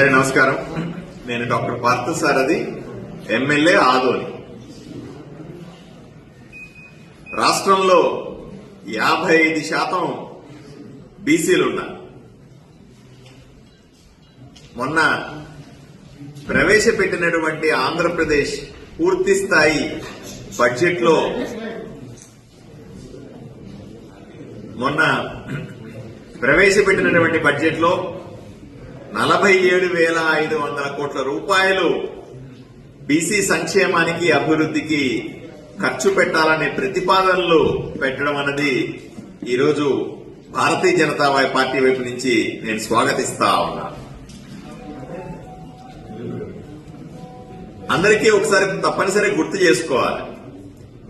నమస్కారం. నేను doctor Parthasarathi, MLA Adoni. రాష్ట్రంలో 55% బీసీలున్నారు. మొన్న ప్రవేశపెట్టినటువంటి ఆంధ్రప్రదేశ్ పూర్తి స్థాయి బడ్జెట్లో మొన్న ప్రవేశపెట్టినటువంటి బడ్జెట్లో 47,500 కోట్ల రూపాయలు బీసీ సంక్షేమానికి అభివృద్ధికి ఖర్చు పెట్టాలనే ప్రతిపాదనలు పెట్టడం అన్నది ఈరోజు భారతీయ జనతా పార్టీ వైపు నుంచి నేను స్వాగతిస్తా ఉన్నాను. అందరికీ ఒకసారి తప్పనిసరి గుర్తు చేసుకోవాలి,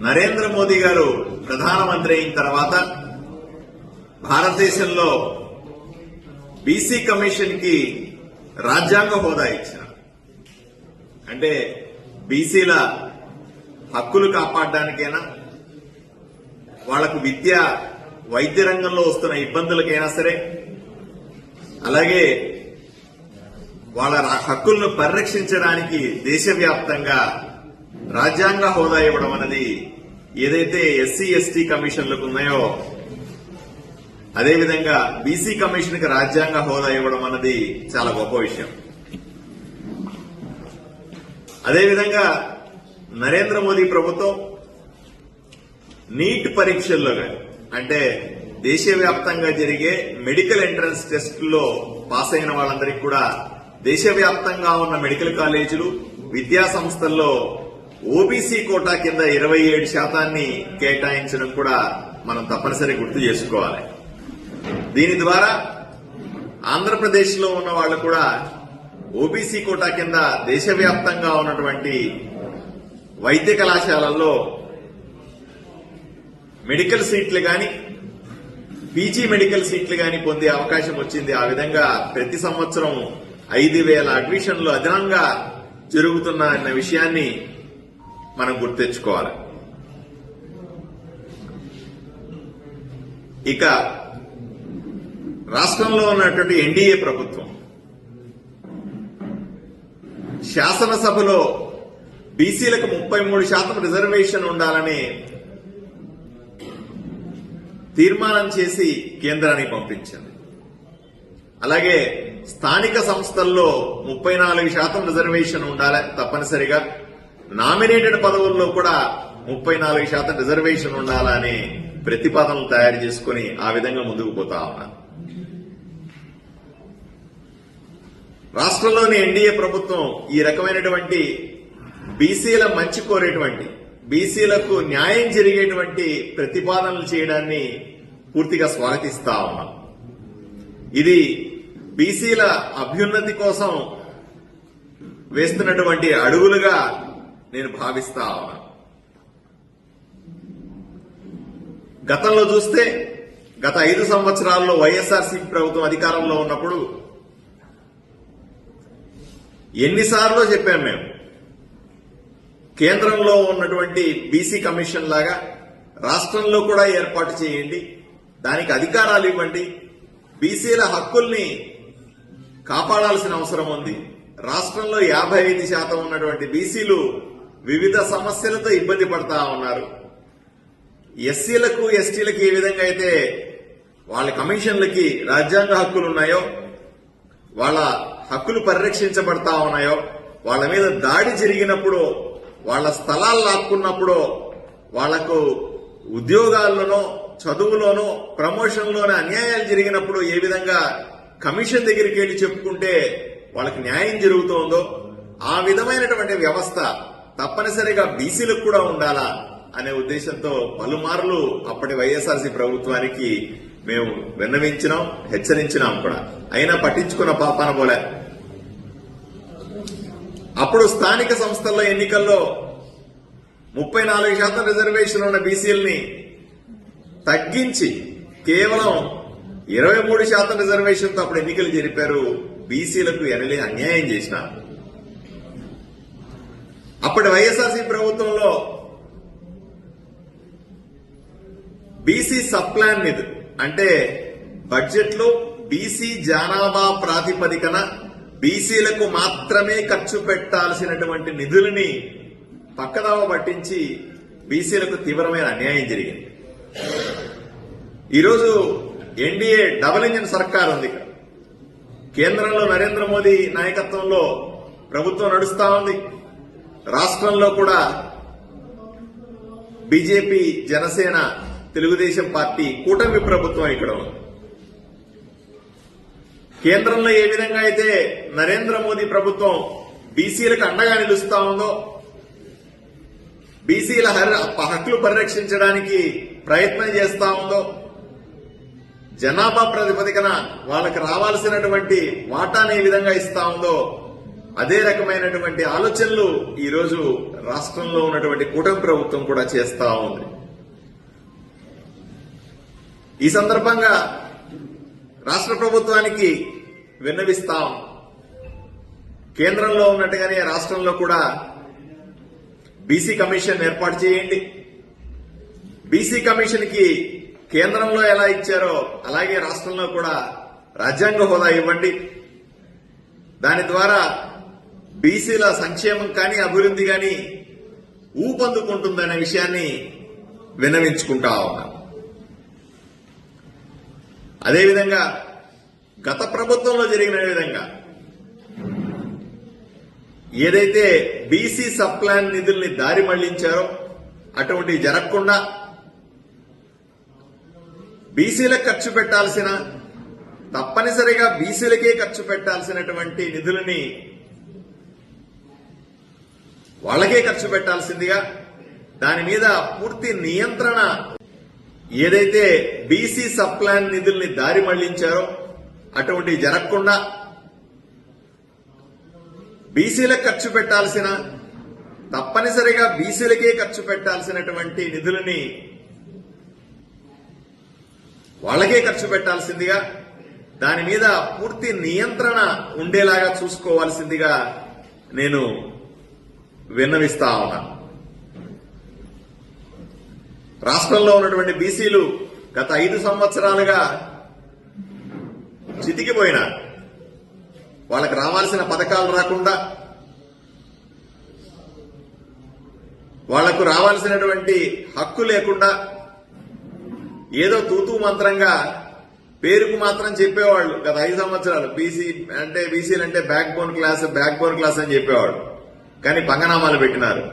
నరేంద్ర మోదీ గారు ప్రధానమంత్రి అయిన తర్వాత భారతదేశంలో బీసీ కమిషన్ కి రాజ్యాంగ హోదా ఇచ్చారు. అంటే బీసీల హక్కులు కాపాడడానికైనా, వాళ్లకు విద్య వైద్య రంగంలో వస్తున్న ఇబ్బందులకైనా సరే, అలాగే వాళ్ళ హక్కులను పరిరక్షించడానికి దేశవ్యాప్తంగా రాజ్యాంగ హోదా ఇవ్వడం అనేది ఏదైతే ఎస్సీ ఎస్టీ కమిషన్లకు ఉన్నాయో అదేవిధంగా బీసీ కమిషన్ కి రాజ్యాంగ హోదా ఇవ్వడం అన్నది చాలా గొప్ప విషయం. అదేవిధంగా నరేంద్ర మోదీ ప్రభుత్వం నీట్ పరీక్షల్లో అంటే దేశవ్యాప్తంగా జరిగే మెడికల్ ఎంట్రన్స్ టెస్టుల్లో పాస్ అయిన వాళ్ళందరికీ కూడా దేశవ్యాప్తంగా ఉన్న మెడికల్ కాలేజీలు, విద్యా సంస్థల్లో ఓబీసీ కోటా కింద 27% కేటాయించడం కూడా మనం తప్పనిసరి గుర్తు చేసుకోవాలి. దీని ద్వారా ఆంధ్రప్రదేశ్ లో ఉన్న వాళ్ళు కూడా ఓబీసీ కోటా కింద దేశవ్యాప్తంగా ఉన్నటువంటి వైద్య కళాశాలల్లో మెడికల్ సీట్లు గాని, పీజీ మెడికల్ సీట్లు గాని పొందే అవకాశం వచ్చింది. ఆ విధంగా ప్రతి సంవత్సరం 5,000 అడ్మిషన్లు అదనంగా జరుగుతున్న విషయాన్ని మనం గుర్తెచ్చుకోవాలి. ఇక రాష్ట్రంలో ఉన్నటువంటి ఎన్డీఏ ప్రభుత్వం శాసనసభలో బీసీలకు 33% రిజర్వేషన్ ఉండాలని తీర్మానం చేసి కేంద్రానికి పంపించింది. అలాగే స్థానిక సంస్థల్లో 34% రిజర్వేషన్ ఉండాలి తప్పనిసరిగా, నామినేటెడ్ పదవుల్లో కూడా 34% రిజర్వేషన్ ఉండాలని ప్రతిపాదనలు తయారు చేసుకుని ఆ విధంగా ముందుకు పోతా ఉన్నారు. రాష్ట్రంలోని ఎన్డీఏ ప్రభుత్వం ఈ రకమైనటువంటి బీసీల మంచి కోరేటువంటి, బీసీలకు న్యాయం జరిగేటువంటి ప్రతిపాదనలు చేయడాన్ని పూర్తిగా స్వాగతిస్తా ఉన్నాం. ఇది బీసీల అభ్యున్నతి కోసం వేస్తున్నటువంటి అడుగులుగా నేను భావిస్తా ఉన్నాను. గతంలో చూస్తే గత 5 సంవత్సరాల్లో వైఎస్ఆర్సీపీ ప్రభుత్వం అధికారంలో ఉన్నప్పుడు ఎన్నిసార్లు చెప్పాం మేము, కేంద్రంలో ఉన్నటువంటి బీసీ కమిషన్ లాగా రాష్ట్రంలో కూడా ఏర్పాటు చేయండి, దానికి అధికారాలు ఇవ్వండి, బీసీల హక్కుల్ని కాపాడాల్సిన అవసరం ఉంది. రాష్ట్రంలో 55% ఉన్నటువంటి బీసీలు వివిధ సమస్యలతో ఇబ్బంది పడతా ఉన్నారు. ఎస్సీలకు ఎస్టీలకు ఏ విధంగా అయితే వాళ్ళ కమిషన్లకి రాజ్యాంగ హక్కులు ఉన్నాయో, వాళ్ళ హక్కులు పరిరక్షించబడతా ఉన్నాయో, వాళ్ళ మీద దాడి జరిగినప్పుడు, వాళ్ళ స్థలాలు లాక్కున్నప్పుడు, వాళ్లకు ఉద్యోగాల్లోనో చదువులోనో ప్రమోషన్లోనో అన్యాయాలు జరిగినప్పుడు ఏ విధంగా కమిషన్ దగ్గరికి వెళ్లి చెప్పుకుంటే వాళ్ళకి న్యాయం జరుగుతోందో ఆ విధమైనటువంటి వ్యవస్థ తప్పనిసరిగా బీసీలకు కూడా ఉండాలా అనే ఉద్దేశంతో పలుమార్లు అప్పటి వైఎస్ఆర్సీ ప్రభుత్వానికి మేము విన్నవించినాం, హెచ్చరించినాం కూడా. అయినా పట్టించుకున్న పాపాన పోలే. అప్పుడు స్థానిక సంస్థల ఎన్నికల్లో 34% రిజర్వేషన్ ఉన్న బీసీలని తగ్గించి కేవలం 23% రిజర్వేషన్తో అప్పుడు ఎన్నికలు జరిపారు. బీసీలకు ఎనలే అన్యాయం చేసినారు. అప్పటి వైఎస్ఆర్సీ ప్రభుత్వంలో బీసీ సబ్ ప్లాన్ నిధులు అంటే బడ్జెట్ లో బీసీ జనాభా ప్రాతిపదికన బీసీలకు మాత్రమే ఖర్చు పెట్టాల్సినటువంటి నిధులని పక్కదావ పట్టించి బీసీలకు తీవ్రమైన అన్యాయం జరిగింది. ఈరోజు ఎన్డీఏ డబుల్ ఇంజిన్ సర్కార్ ఉంది. కేంద్రంలో నరేంద్ర మోదీ నాయకత్వంలో ప్రభుత్వం నడుస్తా ఉంది. రాష్ట్రంలో కూడా బీజేపీ, జనసేన, తెలుగుదేశం పార్టీ కూటమి ప్రభుత్వం ఇక్కడ ఉంది. కేంద్రంలో ఏ విధంగా అయితే నరేంద్ర మోదీ ప్రభుత్వం బీసీలకు అండగా నిలుస్తా ఉందో, బీసీల హక్కులు పరిరక్షించడానికి ప్రయత్నం చేస్తా ఉందో, జనాభా ప్రాతిపదికన వాళ్ళకి రావాల్సినటువంటి వాటాను ఏ విధంగా ఇస్తా ఉందో, అదే రకమైనటువంటి ఆలోచనలు ఈరోజు రాష్ట్రంలో ఉన్నటువంటి కూటమి ప్రభుత్వం కూడా చేస్తా ఉంది. ఈ సందర్భంగా రాష్ట్ర ప్రభుత్వానికి విన్నవిస్తాం, కేంద్రంలో ఉన్నట్టుగానే రాష్ట్రంలో కూడా బీసీ కమిషన్ ఏర్పాటు చేయండి. బీసీ కమిషన్ కి కేంద్రంలో ఎలా ఇచ్చారో అలాగే రాష్ట్రంలో కూడా రాజ్యాంగ హోదా ఇవ్వండి. దాని ద్వారా బీసీల సంక్షేమం కానీ అభివృద్ధి కానీ ఊపందుకుంటుందనే విషయాన్ని విన్నవించుకుంటా ఉన్నాం. అదేవిధంగా గత ప్రభుత్వంలో జరిగిన విధంగా ఏదైతే బీసీ సబ్ ప్లాన్ నిధుల్ని దారి మళ్లించారో అటువంటివి జరగకుండా బీసీలకు ఖర్చు పెట్టాల్సిన, తప్పనిసరిగా బీసీలకే ఖర్చు పెట్టాల్సినటువంటి నిధులని వాళ్ళకే ఖర్చు పెట్టాల్సిందిగా, దాని మీద పూర్తి నియంత్రణ, ఏదైతే బీసీ సబ్ ప్లాన్ నిధుల్ని దారి మళ్లించారో అటువంటివి జరగకుండా బీసీలకు ఖర్చు పెట్టాల్సిన, తప్పనిసరిగా బీసీలకే ఖర్చు పెట్టాల్సినటువంటి నిధులని వాళ్ళకే ఖర్చు పెట్టాల్సిందిగా, దాని మీద పూర్తి నియంత్రణ ఉండేలాగా చూసుకోవాల్సిందిగా నేను విన్నవిస్తా ఉన్నా. రాష్ట్రంలో ఉన్నటువంటి బీసీలు గత 5 సంవత్సరాలుగా చితికిపోయినారు. వాళ్ళకి రావాల్సిన పథకాలు రాకుండా, వాళ్లకు రావాల్సినటువంటి హక్కు లేకుండా, ఏదో తూతూ మంత్రంగా పేరుకు మాత్రం చెప్పేవాళ్ళు. గత 5 సంవత్సరాలు బీసీలు అంటే బ్యాక్ బోన్ క్లాస్ అని చెప్పేవాడు. కానీ పంగనామాలు పెట్టినారు.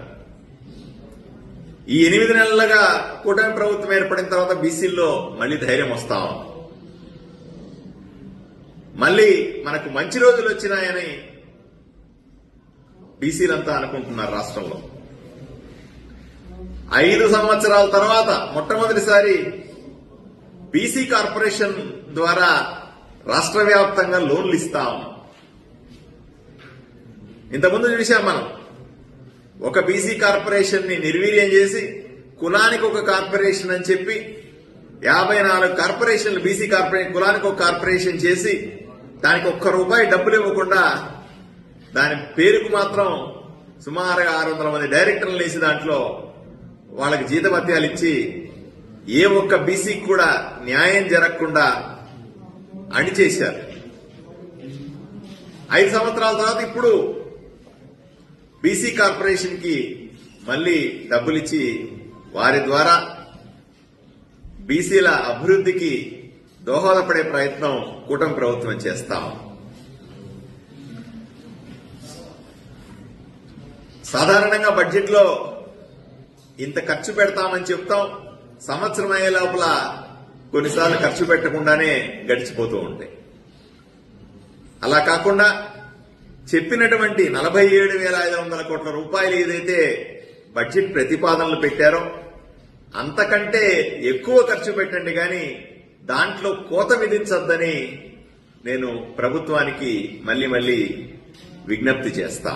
ఈ 8 నెలలుగా కూటమి ప్రభుత్వం ఏర్పడిన తర్వాత బీసీల్లో మళ్లీ ధైర్యం వస్తా ఉంది. మళ్లీ మనకు మంచి రోజులు వచ్చినాయని బీసీలంతా అనుకుంటున్నారు. రాష్ట్రంలో 5 సంవత్సరాల తర్వాత మొట్టమొదటిసారి బీసీ కార్పొరేషన్ ద్వారా రాష్ట్ర వ్యాప్తంగా లోన్లు ఇస్తాం. ఇంతకుముందు చూశాం మనం, ఒక బీసీ కార్పొరేషన్ ని నిర్వీర్యం చేసి కులానికి ఒక కార్పొరేషన్ అని చెప్పి 54 కార్పొరేషన్లు, బీసీ కార్పొరేషన్ కులానికి ఒక కార్పొరేషన్ చేసి దానికి ₹1 డబ్బులు ఇవ్వకుండా దాని పేరుకు మాత్రం సుమారుగా 600 మంది డైరెక్టర్లు వేసి దాంట్లో వాళ్ళకి జీతభత్యాలు ఇచ్చి ఏ ఒక్క బీసీకి కూడా న్యాయం జరగకుండా అణిచేశారు. 5 సంవత్సరాల తర్వాత ఇప్పుడు బీసీ కార్పొరేషన్ కి మళ్లీ డబ్బులిచ్చి వారి ద్వారా బీసీల అభివృద్ధికి దోహదపడే ప్రయత్నం కూటమి ప్రభుత్వం చేస్తాం. సాధారణంగా బడ్జెట్ లో ఇంత ఖర్చు పెడతామని చెప్తాం, సంవత్సరం అయ్యే లోపల కొన్నిసార్లు ఖర్చు పెట్టకుండానే గడిచిపోతూ ఉంటాయి. అలా కాకుండా చెప్పినటువంటి 47,500 కోట్ల రూపాయలు ఏదైతే బడ్జెట్ ప్రతిపాదనలు పెట్టారో అంతకంటే ఎక్కువ ఖర్చు పెట్టండి కానీ దాంట్లో కోత విధించొద్దని నేను ప్రభుత్వానికి మళ్లీ విజ్ఞప్తి చేస్తా.